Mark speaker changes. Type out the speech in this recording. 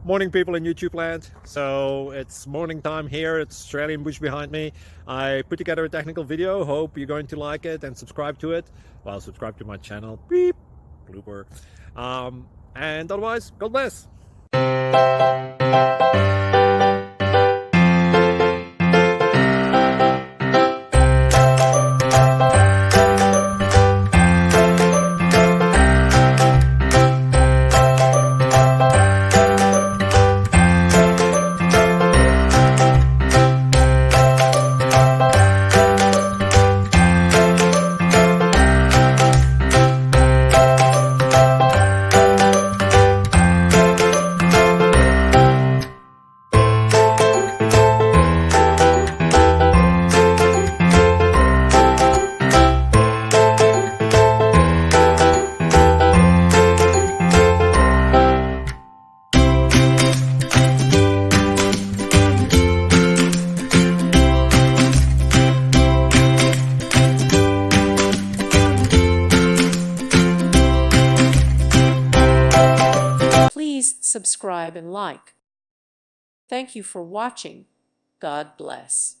Speaker 1: Morning, people in YouTube land. So it's morning time here. It's Australian bush behind me. I put together a technical video. Hope you're going to like it and subscribe to it. Well, subscribe to my channel. Beep. Blooper. And otherwise, God bless.
Speaker 2: Please subscribe and like. Thank you for watching. God bless.